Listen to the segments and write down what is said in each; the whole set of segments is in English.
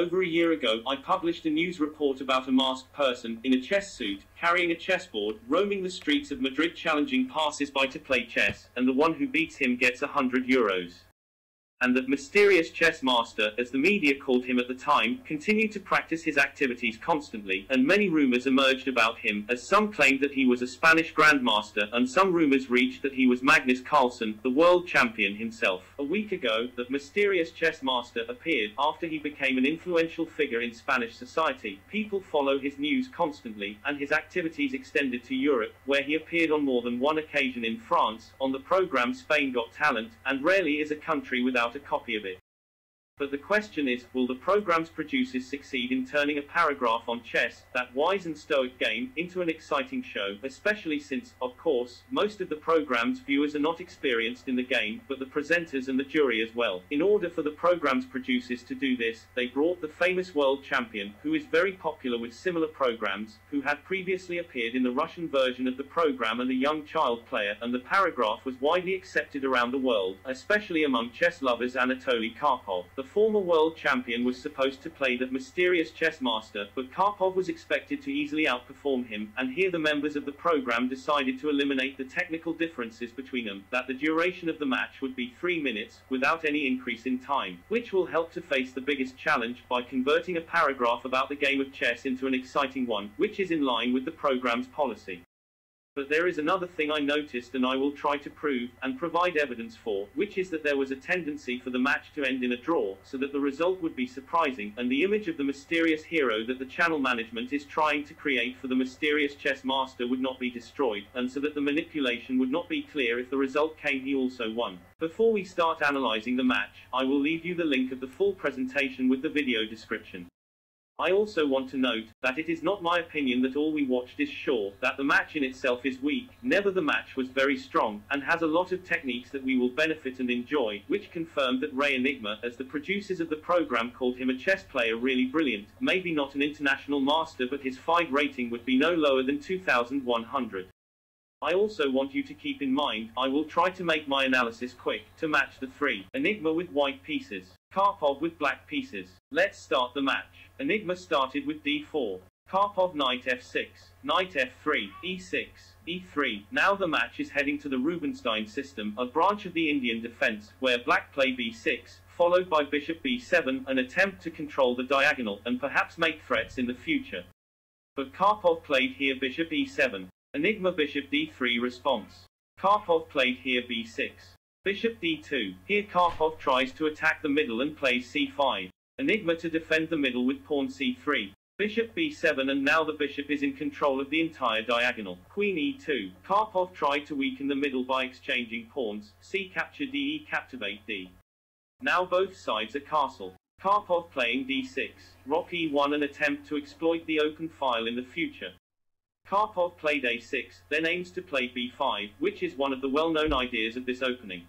Over a year ago, I published a news report about a masked person, in a chess suit, carrying a chessboard, roaming the streets of Madrid challenging passers-by to play chess, and the one who beats him gets €100. And that mysterious chess master, as the media called him at the time, continued to practice his activities constantly, and many rumors emerged about him, as some claimed that he was a Spanish grandmaster, and some rumors reached that he was Magnus Carlsen, the world champion himself. A week ago, that mysterious chess master appeared, after he became an influential figure in Spanish society. People follow his news constantly, and his activities extended to Europe, where he appeared on more than one occasion in France, on the program Spain Got Talent, and rarely is a country without a copy of it. But the question is, will the program's producers succeed in turning a paragraph on chess, that wise and stoic game, into an exciting show, especially since, of course, most of the program's viewers are not experienced in the game, but the presenters and the jury as well. In order for the program's producers to do this, they brought the famous world champion, who is very popular with similar programs, who had previously appeared in the Russian version of the program, and a young child player, and the paragraph was widely accepted around the world, especially among chess lovers. Anatoly Karpov, the former world champion, was supposed to play that mysterious chess master, but Karpov was expected to easily outperform him, and here the members of the program decided to eliminate the technical differences between them, that the duration of the match would be 3 minutes, without any increase in time, which will help to face the biggest challenge, by converting a paragraph about the game of chess into an exciting one, which is in line with the program's policy. But there is another thing I noticed, and I will try to prove, and provide evidence for, which is that there was a tendency for the match to end in a draw, so that the result would be surprising, and the image of the mysterious hero that the channel management is trying to create for the mysterious chess master would not be destroyed, and so that the manipulation would not be clear if the result came he also won. Before we start analyzing the match, I will leave you the link of the full presentation with the video description. I also want to note, that it is not my opinion that all we watched is sure, that the match in itself is weak, never the match was very strong, and has a lot of techniques that we will benefit and enjoy, which confirmed that Enigma, as the producers of the program called him a chess player really brilliant, maybe not an international master, but his FIDE rating would be no lower than 2100. I also want you to keep in mind, I will try to make my analysis quick, to match the three. Enigma with white pieces, Karpov with black pieces. Let's start the match. Enigma started with d4. Karpov knight f6, knight f3, e6, e3. Now the match is heading to the Rubinstein system, a branch of the Indian defense, where black play b6, followed by bishop b7, an attempt to control the diagonal, and perhaps make threats in the future. But Karpov played here bishop e7. Enigma bishop d3 response. Karpov played here b6. Bishop d2. Here Karpov tries to attack the middle and plays c5. Enigma to defend the middle with pawn c3. Bishop b7, and now the bishop is in control of the entire diagonal. Queen e2. Karpov tried to weaken the middle by exchanging pawns. C capture d, e captivate d. Now both sides are castle. Karpov playing d6. Rock e1, an attempt to exploit the open file in the future. Karpov played a6, then aims to play b5, which is one of the well-known ideas of this opening.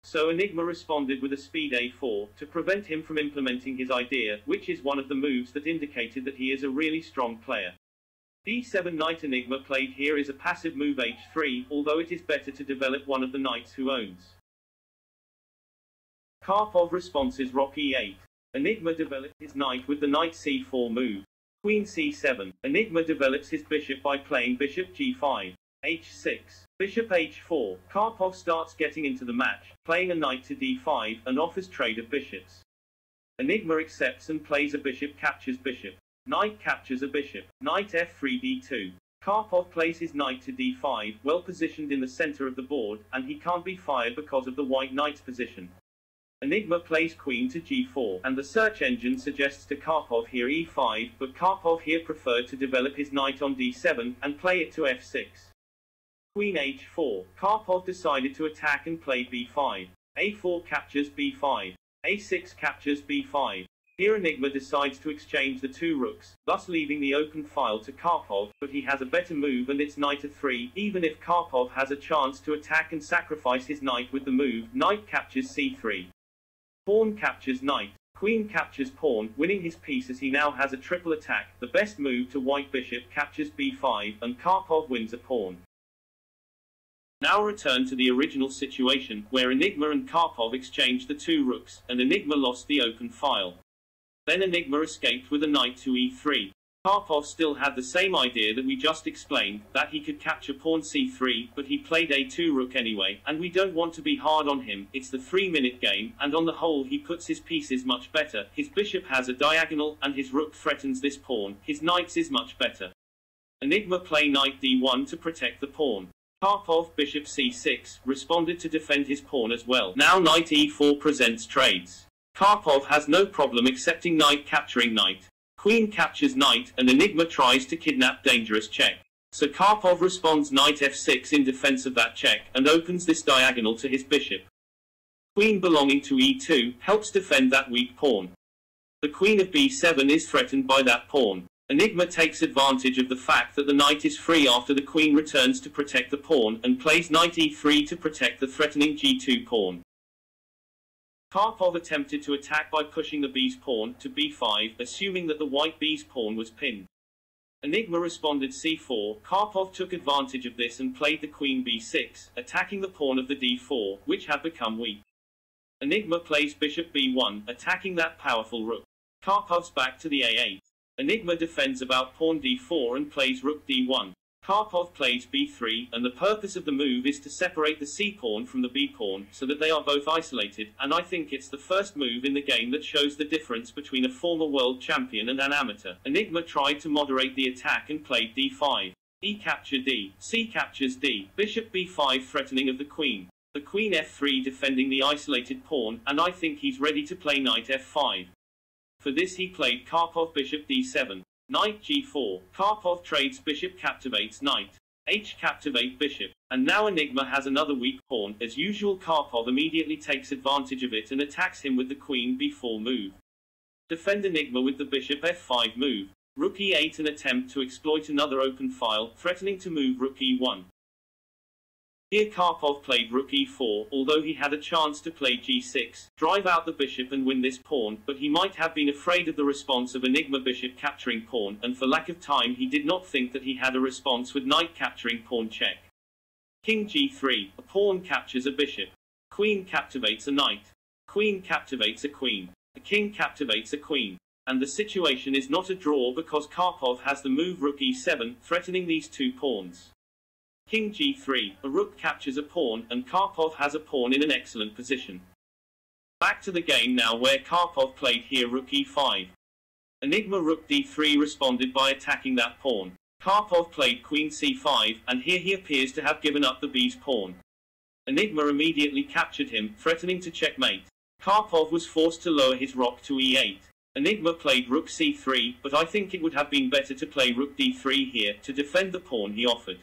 So Enigma responded with a speed a4, to prevent him from implementing his idea, which is one of the moves that indicated that he is a really strong player. d7 knight. Enigma played here is a passive move h3, although it is better to develop one of the knights who owns. Karpov responses rock e8. Enigma developed his knight with the knight c4 move. Queen c7. Enigma develops his bishop by playing bishop g5. h6. Bishop h4. Karpov starts getting into the match, playing a knight to d5, and offers trade of bishops. Enigma accepts and plays a bishop captures bishop. Knight captures a bishop. Knight f3 d2. Karpov plays his knight to d5, well positioned in the center of the board, and he can't be fired because of the white knight's position. Enigma plays queen to g4, and the search engine suggests to Karpov here e5, but Karpov here preferred to develop his knight on d7, and play it to f6. Queen h4. Karpov decided to attack and play b5. a4 captures b5. a6 captures b5. Here Enigma decides to exchange the two rooks, thus leaving the open file to Karpov, but he has a better move and it's knight a3, even if Karpov has a chance to attack and sacrifice his knight with the move, knight captures c3. Pawn captures knight. Queen captures pawn, winning his piece as he now has a triple attack. The best move to white bishop captures b5, and Karpov wins a pawn. Now return to the original situation, where Enigma and Karpov exchanged the two rooks, and Enigma lost the open file. Then Enigma escaped with a knight to e3. Karpov still had the same idea that we just explained, that he could capture pawn c3, but he played a2 rook anyway, and we don't want to be hard on him, it's the 3-minute game, and on the whole he puts his pieces much better, his bishop has a diagonal, and his rook threatens this pawn, his knights is much better. Enigma play knight d1 to protect the pawn. Karpov, bishop c6, responded to defend his pawn as well. Now knight e4 presents trades. Karpov has no problem accepting knight capturing knight. Queen captures knight, and Enigma tries to kidnap dangerous check. So Karpov responds knight f6 in defense of that check, and opens this diagonal to his bishop. Queen belonging to e2, helps defend that weak pawn. The queen of b7 is threatened by that pawn. Enigma takes advantage of the fact that the knight is free after the queen returns to protect the pawn, and plays knight e3 to protect the threatening g2 pawn. Karpov attempted to attack by pushing the b's pawn to b5, assuming that the white b's pawn was pinned. Enigma responded c4, Karpov took advantage of this and played the queen b6, attacking the pawn of the d4, which had become weak. Enigma plays bishop b1, attacking that powerful rook. Karpov's back to the a8. Enigma defends about pawn d4 and plays rook d1. Karpov plays b3, and the purpose of the move is to separate the c-pawn from the b-pawn, so that they are both isolated, and I think it's the first move in the game that shows the difference between a former world champion and an amateur. Enigma tried to moderate the attack and played d5. E capture d, c captures d, bishop b5 threatening of the queen. The queen f3 defending the isolated pawn, and I think he's ready to play knight f5. For this he played Karpov bishop d7. Knight g4. Karpov trades bishop captivates knight. H captivate bishop. And now Enigma has another weak pawn. As usual Karpov immediately takes advantage of it and attacks him with the queen b4 move. Defend Enigma with the bishop f5 move. Rook e8 an attempt to exploit another open file, threatening to move rook e1. Here Karpov played rook e4, although he had a chance to play g6, drive out the bishop and win this pawn, but he might have been afraid of the response of Enigma bishop capturing pawn, and for lack of time he did not think that he had a response with knight capturing pawn check. King g3, a pawn captures a bishop. Queen captivates a knight. Queen captivates a queen. The king captivates a queen. And the situation is not a draw because Karpov has the move rook e7, threatening these two pawns. King g3, a rook captures a pawn, and Karpov has a pawn in an excellent position. Back to the game now where Karpov played here rook e5. Enigma rook d3 responded by attacking that pawn. Karpov played queen c5, and here he appears to have given up the b's pawn. Enigma immediately captured him, threatening to checkmate. Karpov was forced to lower his rook to e8. Enigma played rook c3, but I think it would have been better to play rook d3 here, to defend the pawn he offered.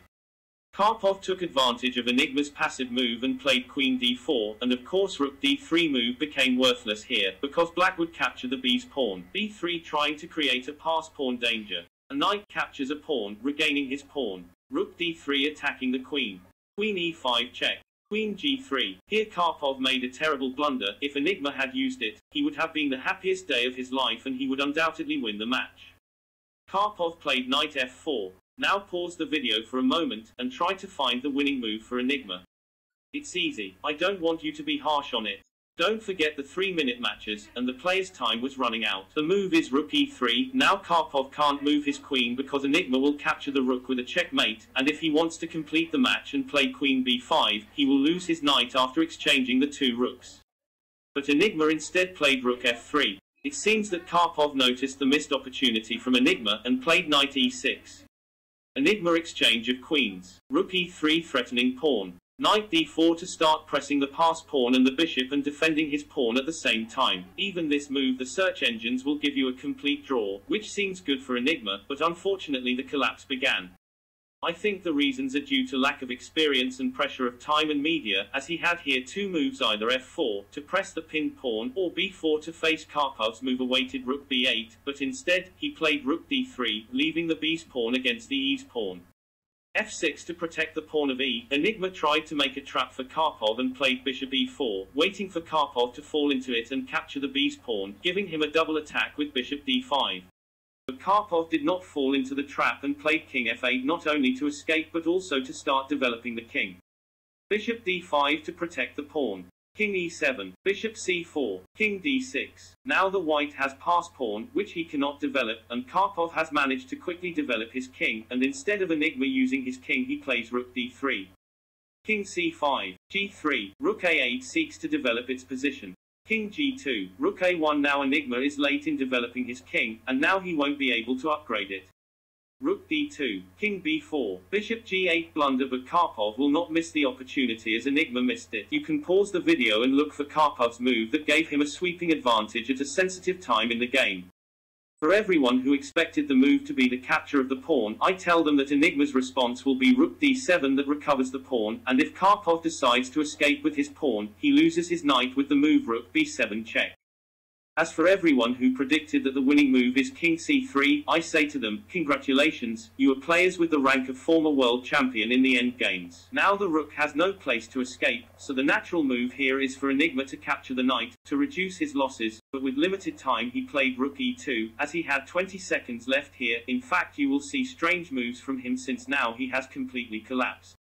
Karpov took advantage of Enigma's passive move and played queen d4, and of course rook d3 move became worthless here, because black would capture the b's pawn. b3 trying to create a pass pawn danger. A knight captures a pawn, regaining his pawn. Rook d3 attacking the queen. Queen e5 check. Queen g3. Here Karpov made a terrible blunder. If Enigma had used it, he would have been the happiest day of his life and he would undoubtedly win the match. Karpov played knight f4. Now pause the video for a moment, and try to find the winning move for Enigma. It's easy, I don't want you to be harsh on it. Don't forget the 3-minute matches, and the player's time was running out. The move is rook e3, now Karpov can't move his queen because Enigma will capture the rook with a checkmate, and if he wants to complete the match and play queen b5, he will lose his knight after exchanging the two rooks. But Enigma instead played rook f3. It seems that Karpov noticed the missed opportunity from Enigma, and played knight e6. Enigma exchange of queens. Rook e3 threatening pawn. Knight d4 to start pressing the pass pawn and the bishop and defending his pawn at the same time. Even this move the search engines will give you a complete draw, which seems good for Enigma, but unfortunately the collapse began. I think the reasons are due to lack of experience and pressure of time and media, as he had here two moves either f4, to press the pinned pawn, or b4 to face Karpov's move awaited rook b8, but instead, he played rook d3, leaving the b's pawn against the e's pawn. f6 to protect the pawn of e. Enigma tried to make a trap for Karpov and played bishop e4, waiting for Karpov to fall into it and capture the b's pawn, giving him a double attack with bishop d5. But Karpov did not fall into the trap and played king f8 not only to escape but also to start developing the king. Bishop d5 to protect the pawn. King e7, bishop c4, king d6. Now the white has passed pawn, which he cannot develop, and Karpov has managed to quickly develop his king, and instead of Enigma using his king he plays rook d3. King c5, g3, rook a8 seeks to develop its position. King g2, rook a1. Now Enigma is late in developing his king, and now he won't be able to upgrade it. Rook d2, king b4, bishop g8 blunder, but Karpov will not miss the opportunity as Enigma missed it. You can pause the video and look for Karpov's move that gave him a sweeping advantage at a sensitive time in the game. For everyone who expected the move to be the capture of the pawn, I tell them that Enigma's response will be rook d7 that recovers the pawn, and if Karpov decides to escape with his pawn, he loses his knight with the move rook b7 check. As for everyone who predicted that the winning move is king c3, I say to them, congratulations, you are players with the rank of former world champion in the end games. Now the rook has no place to escape, so the natural move here is for Enigma to capture the knight, to reduce his losses, but with limited time he played rook e2, as he had 20 seconds left here. In fact, you will see strange moves from him since now he has completely collapsed.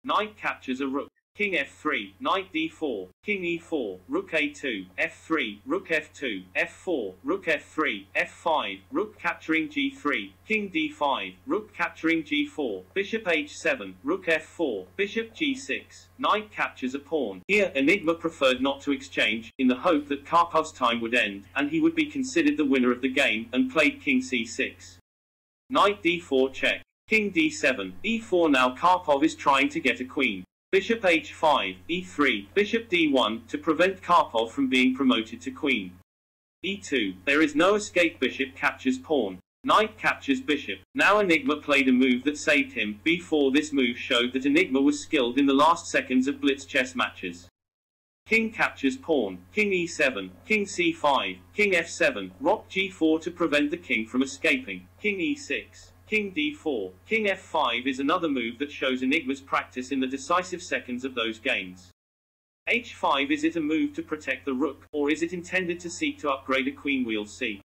Knight captures a rook. King f3, knight d4, king e4, rook a2, f3, rook f2, f4, rook f3, f5, rook capturing g3, king d5, rook capturing g4, bishop h7, rook f4, bishop g6, knight captures a pawn. Here, Enigma preferred not to exchange, in the hope that Karpov's time would end, and he would be considered the winner of the game, and played king c6. Knight d4 check. King d7, e4. Now Karpov is trying to get a queen. Bishop h5, e3, bishop d1, to prevent Karpov from being promoted to queen. e2, there is no escape. Bishop captures pawn. Knight captures bishop. Now Enigma played a move that saved him. b4. This move showed that Enigma was skilled in the last seconds of blitz chess matches. King captures pawn, king e7, king c5, king f7, rook g4 to prevent the king from escaping, king e6. King d4, king f5 is another move that shows Enigma's practice in the decisive seconds of those games. h5, is it a move to protect the rook, or is it intended to seek to upgrade a queen? We'll see.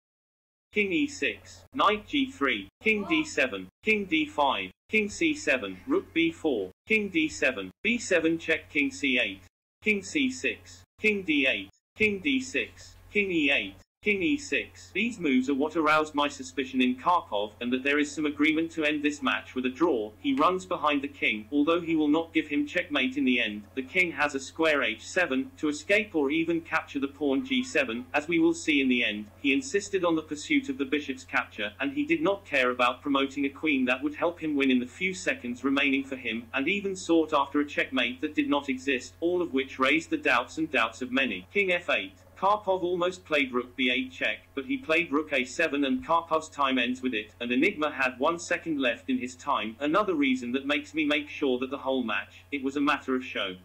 King e6, knight g3, king d7, king d5, king c7, rook b4, king d7, b7 check, king c8, king c6, king d8, king d6, king e8, king e6. These moves are what aroused my suspicion in Karpov, and that there is some agreement to end this match with a draw. He runs behind the king, although he will not give him checkmate in the end. The king has a square h7, to escape or even capture the pawn g7, as we will see in the end. He insisted on the pursuit of the bishop's capture, and he did not care about promoting a queen that would help him win in the few seconds remaining for him, and even sought after a checkmate that did not exist, all of which raised the doubts and doubts of many. King f8. Karpov almost played rook b8 check, but he played rook a7 and Karpov's time ends with it, and Enigma had 1 second left in his time, another reason that makes me make sure that the whole match, it was a matter of show.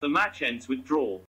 The match ends with draw.